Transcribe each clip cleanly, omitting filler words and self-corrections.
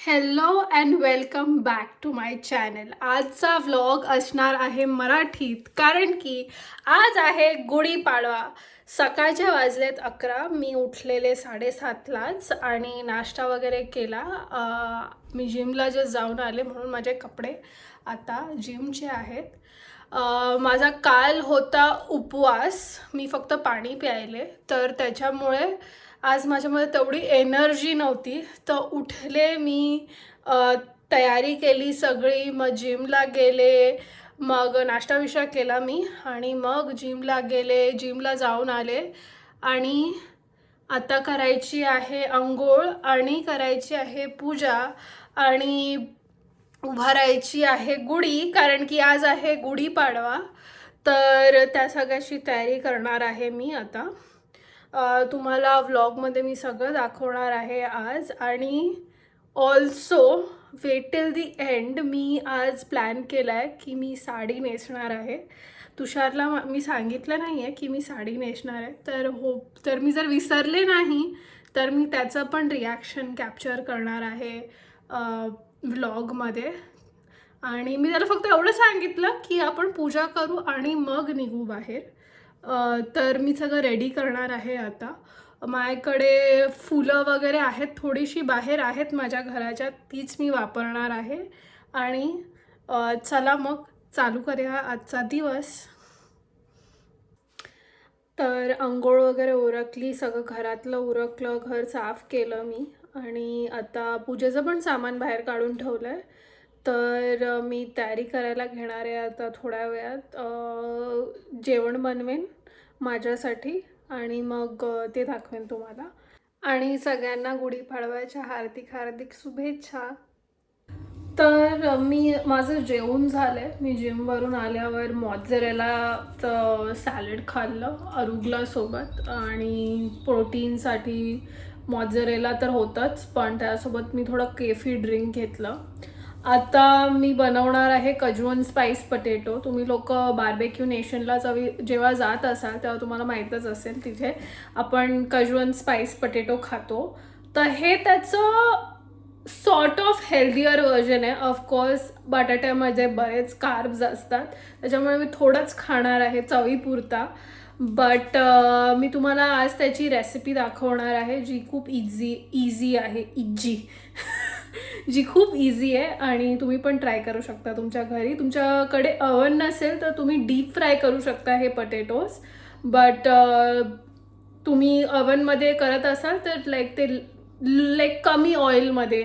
Hello and welcome back to my channel. आजचा vlog असणार आहे मराठीत, कारण की आज आहे गुढीपाडवा. सकाळचे वाजलेत 11. मी उठलेले 7:30लाच आणि नाश्ता वगैरे केला. मी जिमला जे जाऊन आले म्हणून माझे कपडे आता जिमचे आहेत. माझा काल होता उपवास. मी फक्त पाणी प्यायले, तर त्याच्यामुळे आज माझ्यामध्ये तेवढी एनर्जी नव्हती. तर उठले मी, तयारी केली सगळी, मग जिमला गेले, मग नाश्ता विष्टा केला मी आणि मग जिमला गेले, जिमला जाऊन आले आणि आता करायची आहे अंघोळ आणि करायची आहे पूजा आणि उभारायची आहे गुढी, कारण की आज आहे गुढीपाडवा. तर त्या सगळ्याची तयारी करणार आहे मी आता. तुम्हाला व्लॉगमध्ये मी सगळं दाखवणार आहे आज. आणि also wait till the end. मी आज प्लॅन केला आहे की मी साडी नेसणार आहे. तुषारला मी सांगितलं नाही आहे की मी साडी नेसणार आहे, तर मी जर विसरले नाही तर मी त्याचं पण रिॲक्शन कॅप्चर करणार आहे व्लॉगमध्ये. आणि मी त्याला फक्त एवढं सांगितलं की आपण पूजा करू आणि मग निघू बाहेर. तर मी सगळं रेडी करणार आहे आता. माझ्याकडे फुलं वगैरे आहेत, थोडीशी बाहेर आहेत माझ्या घराच्या, तीच मी वापरणार आहे. आणि चला मग चालू करूया आजचा दिवस. तर अंघोळ वगैरे उरकली, सगळं घरातलं उरकलं, घर साफ केलं मी आणि आता पूजेचं पण सामान बाहेर काढून ठेवलं आहे. तर मी तयारी करायला घेणार आहे आता थोड्या वेळात. जेवण बनवेन माझ्यासाठी आणि मग ते दाखवेन तुम्हाला. आणि सगळ्यांना गुढीपाडव्याच्या हार्दिक हार्दिक शुभेच्छा. तर माझं जेवण झालं आहे. मी जिमवरून आल्यावर मॉझरेलाचं सॅलड खाल्लं अरुगलासोबत आणि प्रोटीनसाठी मॉझरेला तर होतंच, पण त्यासोबत मी थोडं केफी ड्रिंक घेतलं. आता मी बनवणार आहे कजवन स्पाइस पटेटो. तुम्ही लोक बार्बेक्यू नेशनला जेव्हा जात असाल तेव्हा तुम्हाला माहीतच असेल, तिथे आपण कजवन स्पाइस पटेटो खातो. तर हे त्याचं सॉर्ट ऑफ हेल्दियर व्हर्जन आहे. ऑफकोर्स बटाट्यामध्ये बरेच कार्ब्स असतात, त्याच्यामुळे मी थोडंच खाणार आहे चवीपुरता. बट मी तुम्हाला आज त्याची रेसिपी दाखवणार आहे, जी खूप इझी आहे. जी खूप इझी आहे आणि तुम्ही पण ट्राय करू शकता तुमच्या घरी. तुमच्याकडे अवन नसेल तर तुम्ही डीप फ्राय करू शकता हे पटेटोज. बट तुम्ही अवनमध्ये करत असाल तर लाईक कमी ऑइलमध्ये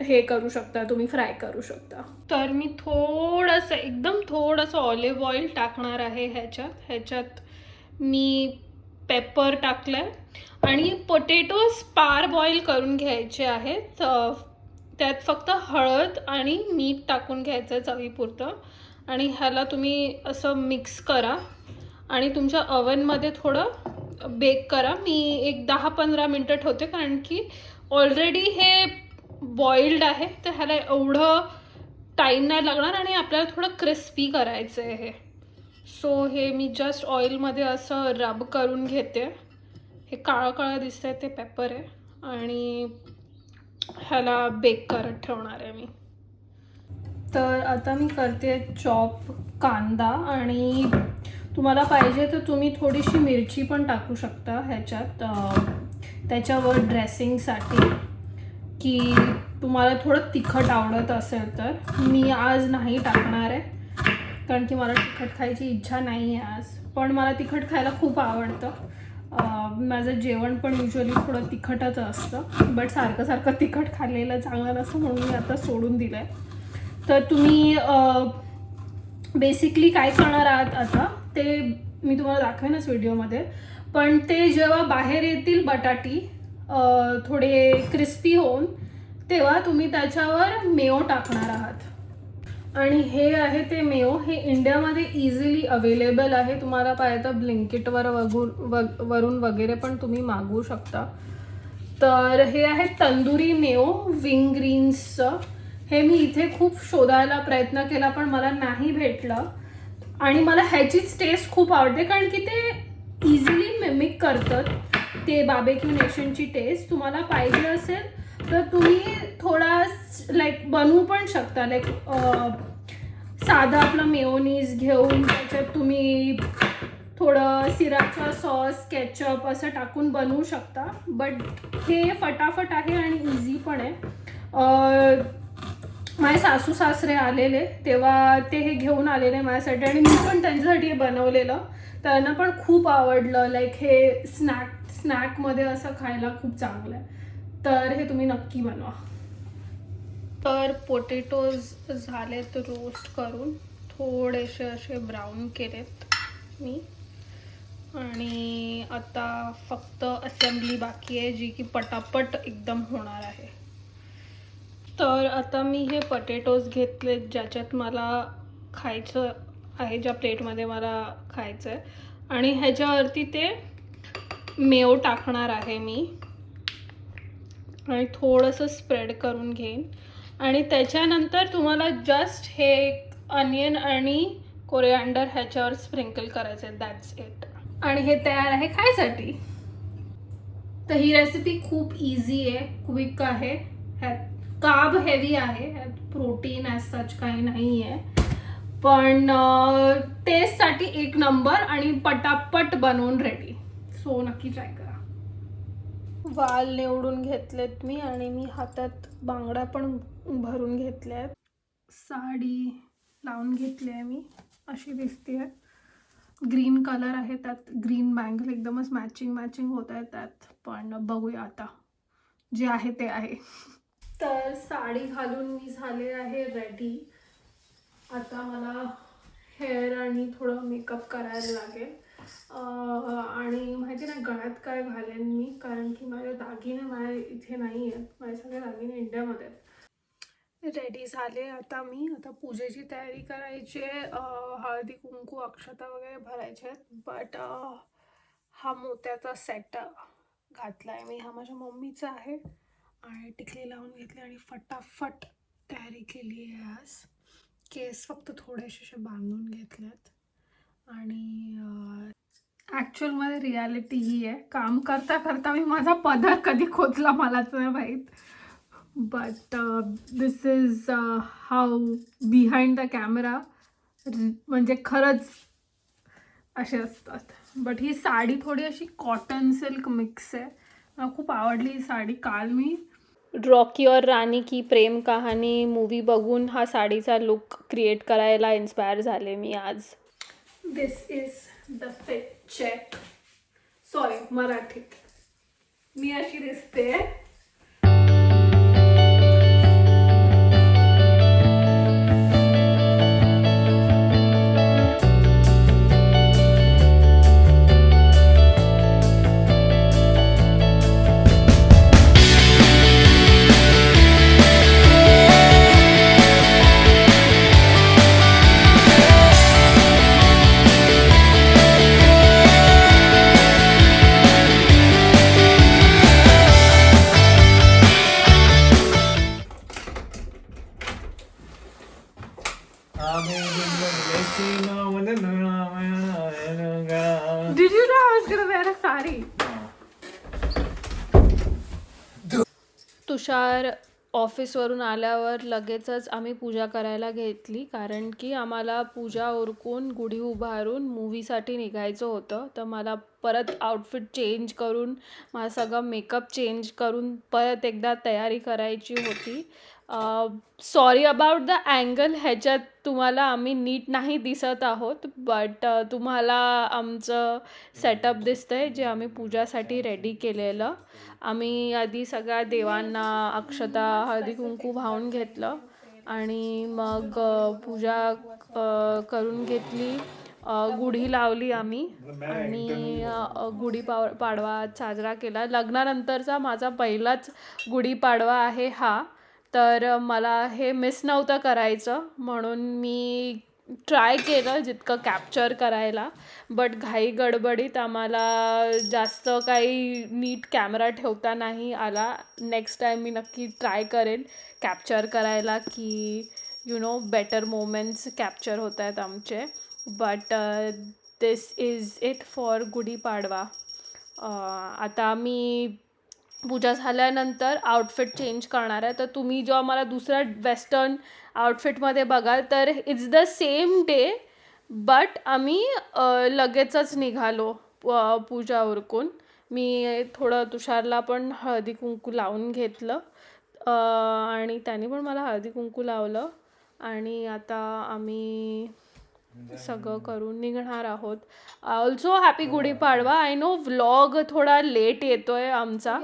हे करू शकता, तुम्ही फ्राय करू शकता. तर मी एकदम थोडंसं ऑलिव्ह ऑइल टाकणार आहे ह्याच्यात मी पेपर टाकलं आहे आणि पोटॅटोज पार बॉईल करून घ्यायचे आहेत. त्यात फक्त हळद आणि मीठ टाकून घ्यायचं चवीपुरतं आणि ह्याला तुम्ही असं मिक्स करा आणि तुमच्या अवनमध्ये थोडं बेक करा. मी एक 10-15 मिनटं ठेवते, कारण की ऑलरेडी हे बॉइल्ड आहे, तर ह्याला एवढं टाईम नाही लागणार आणि आपल्याला थोडं क्रिस्पी करायचं आहे हे. सो हे मी जस्ट ऑइलमध्ये असं रब करून घेते. हे काळं काळं दिसतंय ते पेपर आहे आणि ह्याला बेक करत ठेवणार आहे मी. तर आता मी करते चॉप कांदा आणि तुम्हाला पाहिजे तर तुम्ही थोडीशी मिरची पण टाकू शकता ह्याच्यात त्याच्यावर ड्रेसिंगसाठी, की तुम्हाला थोडं तिखट आवडत असेल तर. मी आज नाही टाकणार आहे कारण की मला तिखट खायची इच्छा नाही आहे आज, पण मला तिखट खायला खूप आवडतं. माझं जेवण पण युजली थोडं तिखटच असतं, बट सारखं तिखट खाल्लेलं चांगलं नसतं म्हणून मी आता सोडून दिलं आहे. तर तुम्ही बेसिकली काय करणार आहात आता ते मी तुम्हाला दाखवेनच व्हिडिओमध्ये. पण ते जेव्हा बाहेर येतील बटाटी थोडे क्रिस्पी होऊन, तेव्हा तुम्ही त्याच्यावर मेयो टाकणार आहात. आणि हे आहे ते मेयो. हे इंडियामध्ये इझिली अवेलेबल आहे. तुम्हाला पाहिजे तर ब्लिंकिटवर वरून वगैरे पण तुम्ही मागवू शकता. तर हे आहे तंदुरी मेयो विंग ग्रीन्सचं. हे मी इथे खूप शोधायला प्रयत्न केला पण मला नाही भेटलं आणि मला ह्याचीच टेस्ट खूप आवडते, कारण की ते इझिली मिमिक करतात ते बार्बेक्यू नेशनची टेस्ट. तुम्हाला पाहिजे असेल तर तुम्ही थोडा लाईक बनवू पण शकता. लाईक साधं आपलं मेयोनीज घेऊन त्याच्यात तुम्ही थोडं सिराचा सॉस, केचप असं टाकून बनवू शकता. बट हे फटाफट आहे आणि इझी पण आहे. माझे सासू सासरे आलेले तेव्हा ते हे घेऊन आलेले माझ्यासाठी आणि मी पण त्यांच्यासाठी हे बनवलेलं. त्यांना पण खूप आवडलं. लाईक हे स्नॅकमध्ये असं खायला खूप चांगलं आहे. तर हे तुम्ही नक्की बनवा. तर पोटॅटोज झालेत रोस्ट करून, थोडेसे असे ब्राऊन केलेत मी. आणि आता फक्त असेंब्ली बाकी आहे, जी की पटापट एकदम होणार आहे. तर आता मी हे पोटॅटोज घेतलेत ज्याच्यात मला खायचं आहे, ज्या प्लेटमध्ये मला खायचं आहे. आणि ह्याच्यावरती ते मेयो टाकणार आहे मी आणि थोडंसं स्प्रेड करून घेईन. आणि त्याच्यानंतर तुम्हाला जस्ट हे अनियन आणि कोरिअँडर ह्याच्यावर स्प्रिंकल करायचं आहे. That's it. आणि हे तयार आहे खायसाठी. तर ही रेसिपी खूप इझी आहे, क्विक आहे. ह्यात कार्ब हेवी आहे, ह्यात प्रोटीन ॲज सच काही नाही आहे. पण टेस्टसाठी एक नंबर आणि पटापट बनवून रेडी. सो नक्की ट्राय करा. वाल निवडून घेतलेत मी आणि मी हातात बांगड्या पण भरून घेतल्या आहेत. साडी लावून घेतली आहे मी, अशी दिसते आहे. ग्रीन कलर आहे, त्यात ग्रीन बँगल एकदमच मॅचिंग होत आहे त्यात. पण बघूया आता, जे आहे ते आहे. तर साडी घालून मी झाले आहे रेडी. आता मला हेअर आणि थोडं मेकअप करायला लागेल. आणि माहिती नाही गळ्यात काय घालेन मी, कारण की माझे दागिने माझ्या इथे नाही आहेत. माझे सगळे दागिने इंडियामध्ये आहेत. रेडी झाले आता मी. आता पूजेची तयारी करायची आहे. हळदी कुंकू अक्षता वगैरे भरायचे आहेत. बट हा मोत्याचा सेट घातला आहे मी, हा माझ्या मम्मीचा आहे. आणि टिकली लावून घेतली आणि फटाफट तयारी केली आहे आज. केस फक्त थोडेसे असे बांधून घेतलेत. आणि ॲक्च्युअलमध्ये रियालिटी ही आहे, काम करता करता मी माझा पदर कधी खोचला मलाच नाही माहीत. But this is how behind the camera म्हणजे खरंच असे असतात. बट ही साडी थोडी अशी कॉटन सिल्क मिक्स आहे. मला खूप आवडली ही साडी. काल मी रॉकी और रानी की प्रेम कहाणी मूवी बघून हा साडीचा लुक क्रिएट करायला इन्स्पायर झाले मी आज. This is the fit check. Sorry, मराठीत मी अशी दिसते. Did you know I was gonna wear a sari? तुषार ऑफिसवरून आल्यावर लगेचच आम्ही पूजा करायला घेतली, कारण की आम्हाला पूजा उरकून गुढी उभारून मूवीसाठी निघायचं होतं. तर मला परत आउटफिट चेंज करून, माझा सगळं मेकअप चेंज करून परत एकदा तयारी करायची होती. Sorry about the angle. ह्याच्यात तुम्हाला आम्ही नीट नाही दिसत आहोत, बट तुम्हाला आमचं सेटअप दिसतं आहे, जे आम्ही पूजासाठी रेडी केलेलं. आम्ही आधी सगळ्या देवांना अक्षता, हळदी कुंकू वाहून घेतलं आणि मग पूजा करून घेतली. गुढी लावली आम्ही आणि पाडवा साजरा केला. लग्नानंतरचा माझा पहिलाच गुढीपाडवा आहे हा. तर मला हे मिस नव्हतं करायचं, म्हणून मी ट्राय केलं जितकं कॅप्चर करायला. बट घाई गडबडीत आम्हाला जास्त काही नीट कॅमेरा ठेवता नाही आला. नेक्स्ट टाईम मी नक्की ट्राय करेन कॅप्चर करायला, की बेटर मोमेंट्स कॅप्चर होत आहेत आमचे. But this is it for Gudi Padwa. आता मी पूजा झाल्यानंतर आउटफिट चेंज करणार आहे. तर तुम्ही जेव्हा मला दुसऱ्या वेस्टर्न आउटफिटमध्ये बघाल तर it's the same day, but आम्ही लगेचच निघालो पूजा उरकून. मी थोडं तुषारला पण हळदी कुंकू लावून घेतलं आणि त्याने पण मला हळदी कुंकू लावलं आणि आता आम्ही सगळं करून निघणार आहोत. Also happy Gudi Padwa. I know vlog थोडा लेट येतोय आमचा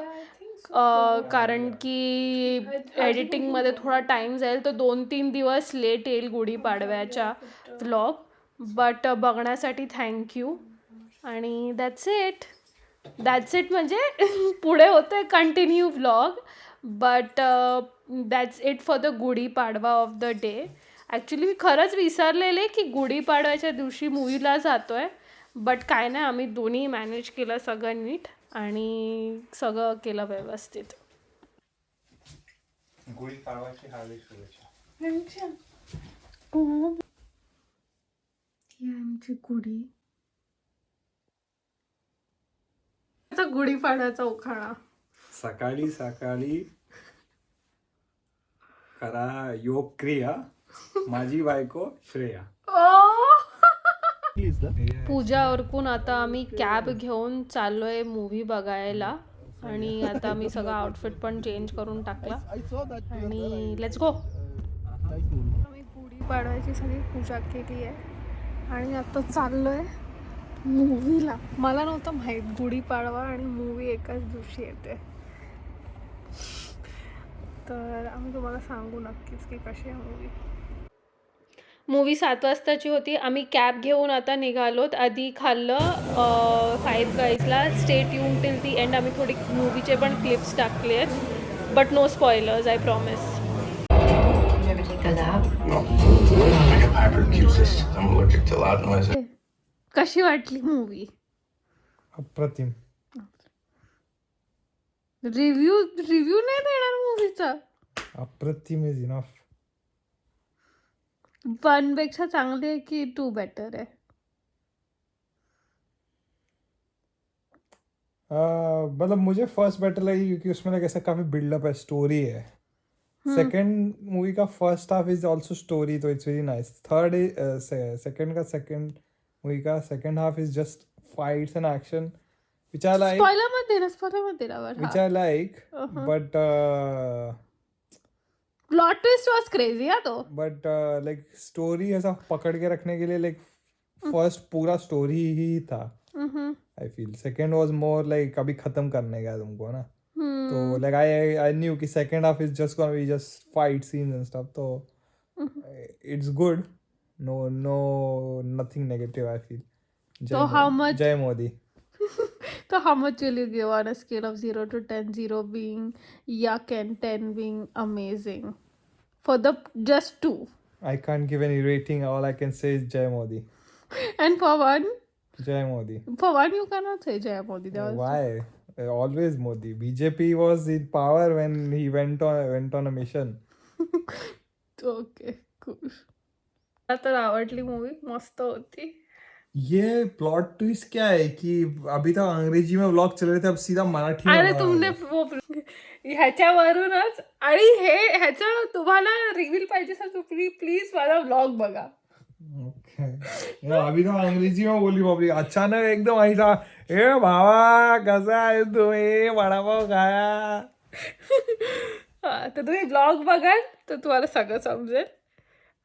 कारण की एडिटिंगमध्ये थोडा टाईम जाईल, तर 2-3 दिवस लेट येईल गुढीपाडव्याच्या व्लॉग. बट बघण्यासाठी थँक्यू आणि दॅट्स इट म्हणजे पुढे होतं continue vlog. But that's it for the Gudi Padwa of the day. Actually मी खरंच विसरलेले की गुढीपाडव्याच्या दिवशी मूवीला जातो आहे, बट काय नाही, आम्ही दोन्ही मॅनेज केलं सगळं नीट आणि सगळं केलं व्यवस्थित. गुढीपाडव्याची हार्दिक शुभेच्छा. ही आमची गुढीपाडव्याचा उखाणा. सकाळी सकाळी करा योग क्रिया, माझी बायको श्रेया. पूजा उरकून आता आम्ही कॅब घेऊन चाललोय मूवी बघायला आणि आता मी सगळं आउटफिट पण चेंज करून टाकला आणि लेट्स गो. आम्ही गुढीपाडव्याची सगळी पूजा केली आहे आणि आता चाललोय मूवीला. मला नव्हतं माहीत गुढीपाडवा आणि मूवी एकाच दिवशी येते, तर आम्ही तुम्हाला सांगू नक्कीच की कशी आहे मूवी. मूवी 7 वाजताची होती. आम्ही कॅब घेऊन आता निघालोत. आधी खाल्लं फाईव्ह गाईजला. Stay tune till the end. आम्ही थोडी मूवीचे पण क्लिप्स टाकले आहेत, but no spoilers, I promise. कशी वाटली मूवी? अप्रतिम. रिव्ह्यू नाही देणार मूवीचा. अप्रतिम इज इनफ. 1 पेक्षा चांगली आहे की 2 बेटर आहे? मतलब मुझे फर्स्ट बेटर लगी क्योंकि उसमें लाइक ऐसा काफी बिल्डअप है, स्टोरी है. सेकंड मूवी का first half is also story, तो it's very nice. Third second movie का second half is just fights and action which I like. Spoiler मत देना Which I like, but plot twist was crazy या तो. but like story ऐसा पकड़ के रखने के लिए like first पूरा story ही था. I feel second was more like अभी खत्म करने का तुमको ना, तो like I knew कि second half is just gonna be just fight scenes and stuff, तो it's good. No nothing negative I feel. So how much? Jai Modi. So how much will you give on a scale of 0 to 10? 0 being yuck and 10 being amazing for the just 2? I can't give any rating. All I can say is Jai Modi. And for 1? Jai Modi. For 1 you cannot say Jai Modi. Why? Always Modi. BJP was in power when he went on a mission. Okay, cool. तर आवडली movie, मस्त होती. ये plot twist क्या है कि अभी तक अंग्रेजी में व्लॉग चल रहे थे, अब सीधा मराठी में. अरे तुमने ह्याच्यावरूनच, आणि ह्याचं तुम्हाला रिव्हील पाहिजे सर, तुम्ही प्लीज माझा व्लॉग बघा. अभी तो अंग्रेजी में बोली पब्लिक, अचानक एकदम ऐसा, ए भावा कसा आहे तुम्ही, वडापाव खाया. तर तुम्ही ब्लॉग बघाल तर तुम्हाला सगळं समजेल.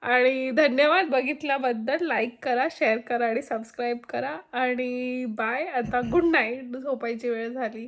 आणि धन्यवाद बघितल्याबद्दल. लाईक करा, शेअर करा आणि सबस्क्राईब करा. आणि बाय. आता गुड नाईट, झोपायची वेळ झाली.